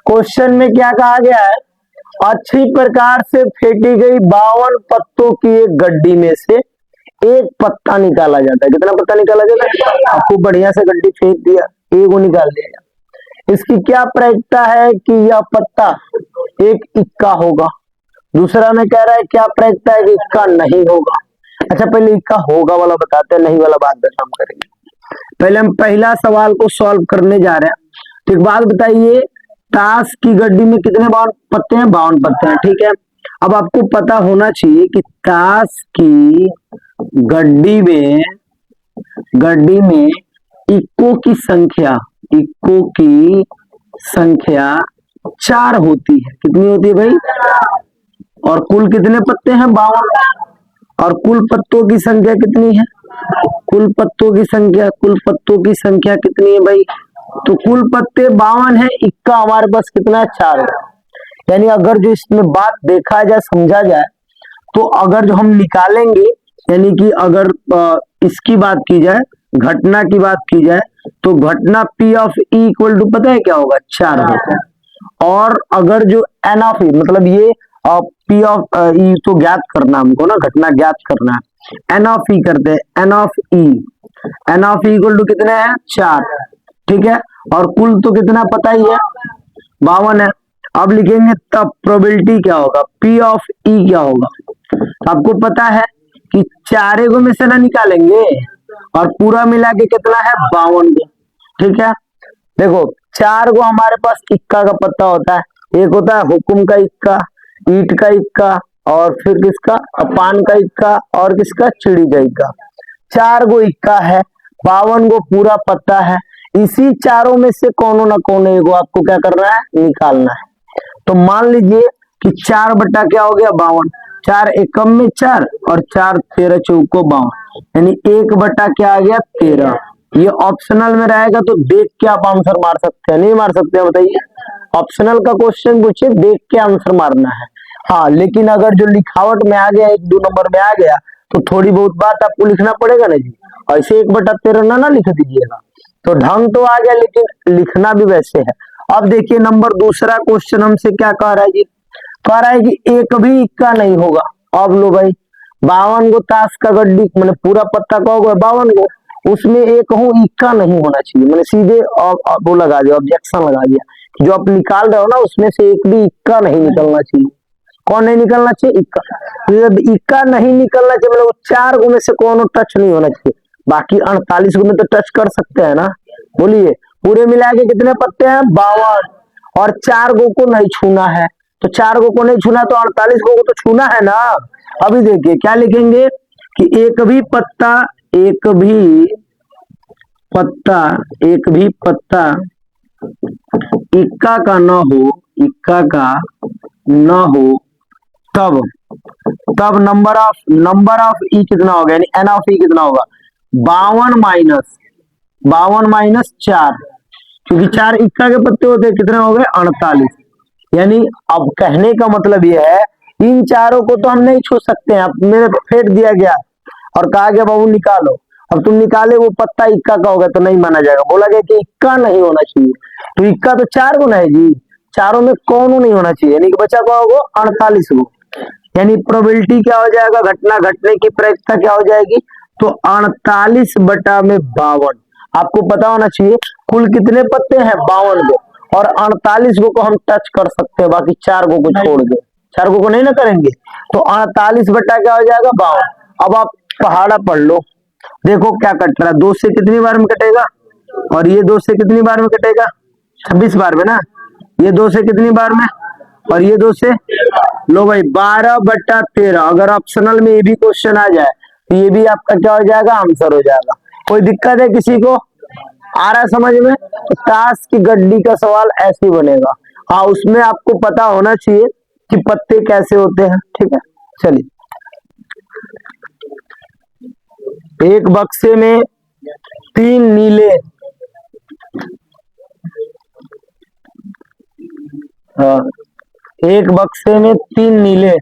Question में क्या कहा गया है, अच्छी प्रकार से फेंटी गई 52 पत्तों की एक गड्डी में से एक पत्ता निकाला जाता है। कितना पत्ता निकाला जाता है? आपको बढ़िया से गड्डी फेंक दिया, एक को निकाल दिया। इसकी क्या प्रायिकता है कि यह पत्ता एक इक्का होगा। दूसरा में कह रहा है क्या प्रायिकता है कि इक्का नहीं होगा। अच्छा पहले इक्का होगा वाला बताते हैं, नहीं वाला बाद में हम करेंगे। पहले हम पहला सवाल को सॉल्व करने जा रहे हैं। तो एक बात बताइए, ताश की गड्डी में कितने 52 पत्ते हैं? 52 पत्ते हैं, ठीक है। अब आपको पता होना चाहिए कि ताश की गड्डी में इक्को की संख्या 4 होती है। कितनी होती है भाई? और कुल कितने पत्ते हैं? 52। और कुल पत्तों की संख्या कितनी है? कुल पत्तों की संख्या कितनी है भाई? तो कुल पत्ते 52 है, इक्का हमारे पास कितना है? 4 है। यानी अगर जो इसमें बात देखा जाए, समझा जाए, तो अगर जो हम निकालेंगे, यानी कि अगर इसकी बात की जाए, घटना की बात की जाए, तो घटना P of E equal to पता है क्या होगा? 4 होता है। और अगर जो N ऑफ E, मतलब ये P ऑफ E तो ज्ञात करना हमको ना, घटना ज्ञात करना है। N ऑफ E करते हैं, N of E equal to कितने हैं? 4, ठीक है। और कुल तो कितना पता ही है, 52 है। अब लिखेंगे तब प्रोबेबिलिटी क्या होगा? P ऑफ E क्या होगा? आपको पता है कि 4 को में से ना निकालेंगे, और पूरा मिला के कितना है? 52 को, ठीक है। देखो 4 को हमारे पास इक्का का पत्ता होता है। एक होता है हुकुम का इक्का, ईट का इक्का, और फिर किसका? पान का इक्का, और किसका? चिड़ी का इक्का। 4 को इक्का है, 52 को पूरा पत्ता है। इसी चारों में से कोनो ना कोनो एगो आपको क्या करना है? निकालना है। तो मान लीजिए कि 4 बटा क्या हो गया? 52। 4 एकम में 4, और 4 13 चौको 52, यानी 1 बटा क्या आ गया? 13। ये ऑप्शनल में रहेगा, तो देख के आप आंसर मार सकते हैं, नहीं मार सकते हैं? बताइए। ऑप्शनल का क्वेश्चन पूछिए, देख के आंसर मारना है। हाँ, लेकिन अगर जो लिखावट में आ गया, 1-2 नंबर में आ गया, तो थोड़ी बहुत बात आपको लिखना पड़ेगा ना जी। ऐसे 1 बटा 13 ना लिख दीजिएगा। तो ढंग तो आ गया, लेकिन लिखना भी वैसे है। अब देखिए नंबर दूसरा क्वेश्चन हमसे क्या कह रहा है जी? कह रहा है कि एक भी इक्का नहीं होगा। अब लो भाई, 52 को ताश का गड्डी मैंने पूरा पत्ता का होगा 52 को, उसमें एक हूँ इक्का नहीं होना चाहिए। मैंने सीधे वो लगा दिया, ऑब्जेक्शन लगा दिया। जो आप निकाल रहे हो ना, उसमें से एक भी इक्का नहीं निकलना चाहिए। कौन नहीं निकलना चाहिए? इक्का। जब इक्का नहीं निकलना चाहिए, मतलब 4 को में से कौन टच नहीं होना चाहिए। बाकी 48 को में तो टच कर सकते हैं ना। बोलिए, पूरे मिला के कितने पत्ते हैं? 52। और 4 को नहीं छूना है, तो 4 को नहीं छूना, तो 48 को तो छूना है ना। अभी देखिए क्या लिखेंगे कि एक भी पत्ता इक्का का न हो, तब नंबर ऑफ ई कितना होगा? यानी N ऑफ ई कितना होगा? 52 माइनस 4, क्योंकि 4 इक्का के पत्ते होते हैं। कितने हो गए? 48। यानी अब कहने का मतलब यह है, इन चारों को तो हम नहीं छू सकते हैं। अब मेरे फेंक दिया गया और कहा गया बाबू निकालो। अब तुम निकाले, वो पत्ता इक्का का होगा तो नहीं माना जाएगा। बोला गया कि इक्का नहीं होना चाहिए, तो इक्का तो 4 गुना है जी। चारों में कौन नहीं होना चाहिए, यानी कि बचा क्या होगा? 48 को। यानी प्रोबेबिलिटी क्या हो जाएगा? घटना घटने की प्रायिकता क्या हो जाएगी? तो 48 बटा में 52। आपको पता होना चाहिए कुल कितने पत्ते हैं? 52 को, और 48 को हम टच कर सकते हैं, बाकी 4 को छोड़ दे। 4 को नहीं ना करेंगे, तो 48 बटा क्या हो जाएगा? 52। अब आप पहाड़ा पढ़ लो, देखो क्या कट रहा है। 2 से कितनी बार में कटेगा? और ये 2 से कितनी बार में कटेगा? 26 बार में ना। ये 2 से कितनी बार में? और ये 2 से, लो भाई 12 बटा 13। अगर ऑप्शनल में ये भी क्वेश्चन आ जाए, तो ये भी आपका क्या हो जाएगा? आंसर हो जाएगा। कोई दिक्कत है किसी को? आ रहा है समझ में? तो ताश की गड्डी का सवाल ऐसे ही बनेगा। हाँ, उसमें आपको पता होना चाहिए कि पत्ते कैसे होते हैं, ठीक है। चलिए, एक बक्से में 3 नीले, एक बक्से में 3 नीले,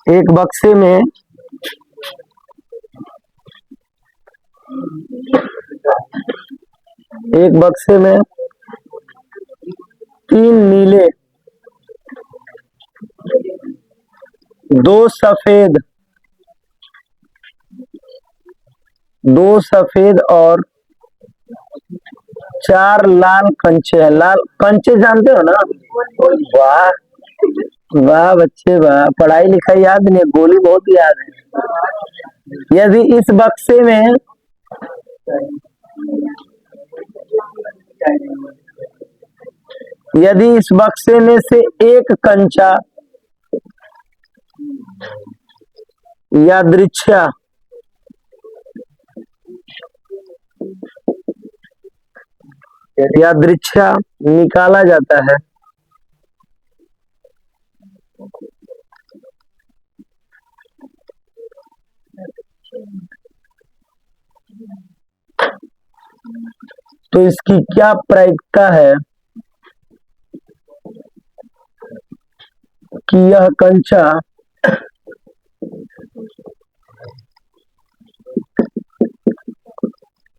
एक बक्से में एक बक्से में 3 नीले, 2 सफेद, 2 सफेद और 4 लाल कंचे हैं। लाल कंचे जानते हो ना? वाह वाह बच्चे वाह, पढ़ाई लिखाई याद नहीं, गोली बहुत याद है। यदि इस बक्से में से एक कंचा यादृच्छा निकाला जाता है तो इसकी क्या प्रायिकता है कि यह कंचा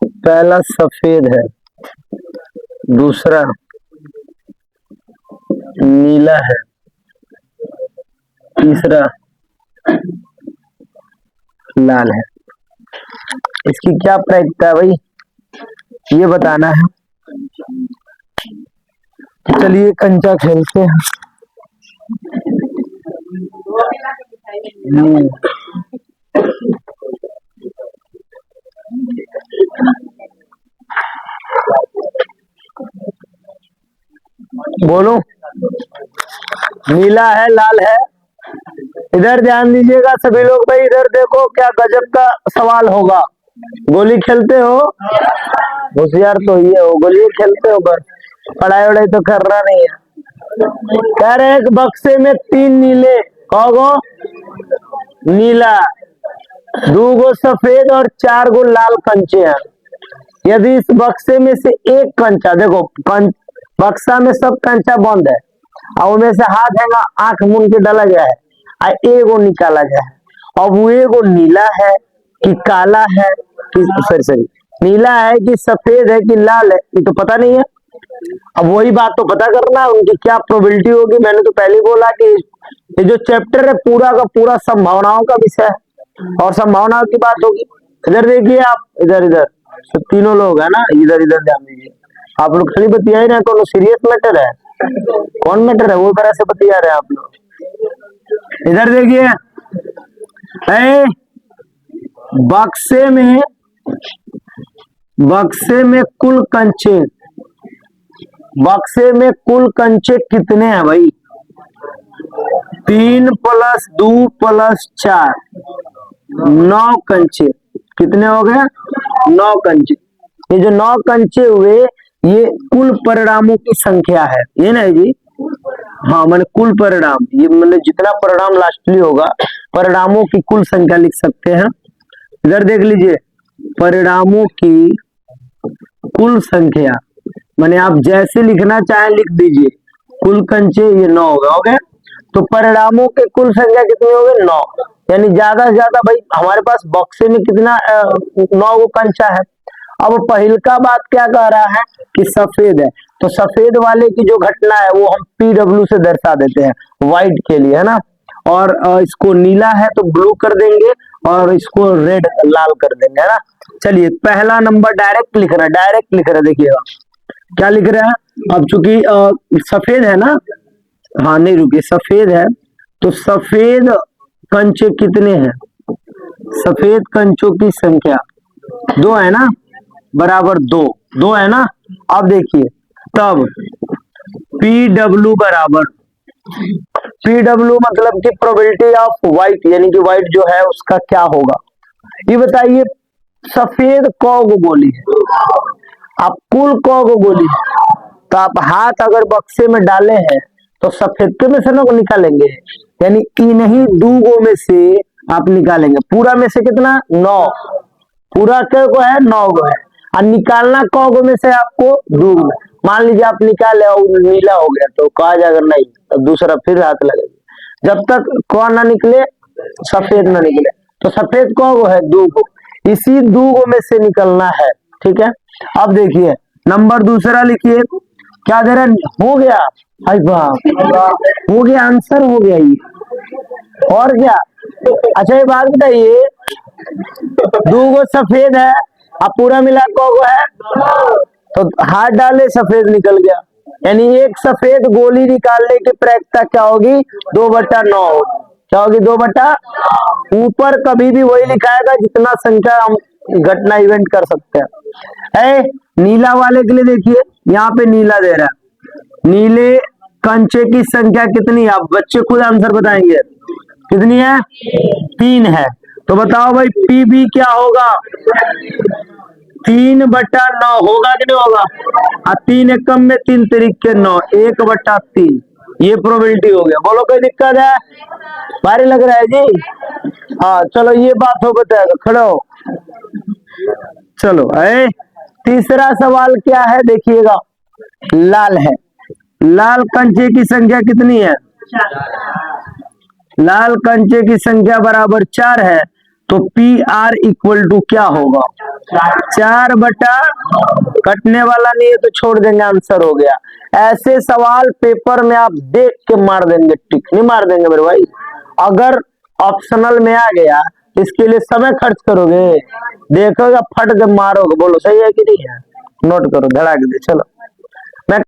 पहला सफेद है, दूसरा नीला है, तीसरा लाल है। इसकी क्या प्रायिकता है भाई, ये बताना है। चलिए कंचा खेलते हैं। बोलो, नीला है, लाल है। इधर ध्यान दीजिएगा सभी लोग भाई, इधर देखो क्या गजब का सवाल होगा। गोली खेलते हो, होशियार तो ये हो, गोली खेलते हो, बस पढ़ाई वढ़ाई तो कर रहा नहीं है। कह रहे एक बक्से में 3 नीले, कहोगो नीला, 2 गो सफेद और 4 गो लाल कंचे हैं। यदि इस बक्से में से एक कंचा, देखो बक्सा में सब कंचा बंद है और उनमें से हाथ है आंख मूंद के डाला गया है और एगो निकाला गया है। अब वो एगो नीला है कि काला है कि सॉरी नीला है कि सफेद है कि लाल है, ये तो पता नहीं है। अब वही बात तो पता करना है उनकी क्या प्रोबेबिलिटी होगी। मैंने तो पहले ही बोला कि ये जो चैप्टर है पूरा का पूरा संभावनाओं का विषय है और संभावनाओं की बात होगी। इधर देखिए आप, इधर इधर सब तीनों लोग है ना, इधर इधर ध्यान दीजिए। आप लोग खाली बतिया ही ना, कौन सीरियस मैटर है, कौन मैटर है वो तरह से बतिया रहे आप लोग। इधर देखिए, बक्से में कुल कंचे कितने हैं भाई? 3 + 2 + 4, 9 कंचे। कितने हो गए? 9 कंचे। ये जो 9 कंचे हुए ये कुल परिणामों की संख्या है, ये ना जी। हाँ मैंने कुल परिणाम, ये मतलब जितना परिणाम लास्टली होगा परिणामों की कुल संख्या लिख सकते हैं। इधर देख लीजिए, परिणामों की कुल संख्या माने आप जैसे लिखना चाहें लिख दीजिए। कुल कंचे ये 9 हो गए, तो परिणामों के कुल संख्या कितनी हो गई? 9। यानी ज्यादा से ज्यादा भाई हमारे पास बक्से में कितना 9 गो कंचा है। अब पहिल का बात क्या कह रहा है कि सफेद है, तो सफेद वाले की जो घटना है वो हम PW से दर्शा देते हैं, व्हाइट के लिए है ना। और इसको नीला है तो ब्लू कर देंगे और इसको रेड लाल कर देंगे है ना। चलिए पहला नंबर डायरेक्ट लिख रहा है, देखिएगा क्या लिख रहा है। अब चूंकि सफेद है ना, हाँ नहीं रुकिए, सफेद है तो सफेद कंचे कितने हैं? सफेद कंचों की संख्या 2 है ना, बराबर 2 है ना। अब देखिए तब PW बराबर, PW मतलब कि प्रोबेबिलिटी ऑफ व्हाइट, यानी कि व्हाइट जो है उसका क्या होगा। ये बताइए सफेद कौ गो गोली है, आप कुल कौ गो गोली है, तो आप हाथ अगर बक्से में डाले हैं तो सफेद के में से ना निकालेंगे, यानी इन्हीं 2 गो में से आप निकालेंगे। पूरा में से कितना? 9, पूरा क्या को है? 9 गो है। और निकालना कौ गो में से आपको? 2 गो। मान लीजिए आप निकाले और नीला हो गया तो कहा जाएगा नहीं, तो दूसरा फिर हाथ लगेगा। जब तक कौन ना निकले, सफेद ना निकले, तो सफेद कौ गो है? 2 गो। इसी 2 गो में से निकलना है, ठीक है। अब देखिए नंबर दूसरा लिखिए, क्या दे रहा है? हो गया, हाय बाप, हो गया, आंसर हो गया ये, और क्या। अच्छा ये बात बताइए, दो गो सफेद है, अब पूरा मिला को है, तो हाथ डाले सफेद निकल गया, यानी एक सफेद गोली निकालने की प्रैक्टिस क्या होगी? 2/9 क्या होगी? 2/, ऊपर कभी भी वही लिखाएगा जितना संख्या हम घटना इवेंट कर सकते हैं। नीला वाले के लिए देखिए, यहाँ पे नीला दे रहा है, नीले कंचे की संख्या कितनी है? आप बच्चे खुद आंसर बताएंगे, कितनी है? 3 है। तो बताओ भाई पीबी क्या होगा? 3/9 होगा कि नहीं होगा? 3 एकम में 3 तरीके 9, 1/3, ये प्रोबेबिलिटी हो गया। बोलो कोई दिक्कत है? भारी लग रहा है जी? हाँ चलो ये बात हो बताएगा, खड़े हो। चलो तीसरा सवाल क्या है देखिएगा, लाल है, लाल कंचे की संख्या कितनी है? लाल कंचे की संख्या बराबर 4 है, तो पी आर इक्वल टू क्या होगा? 4/, कटने वाला नहीं है तो छोड़ देंगे, आंसर हो गया। ऐसे सवाल पेपर में आप देख के मार देंगे, टिक नहीं मार देंगे मेरे भाई। अगर ऑप्शनल में आ गया, इसके लिए समय खर्च करोगे, देखोगे फट के मारोगे। बोलो सही है कि नहीं है? नोट करो, धड़ाक दे, चलो।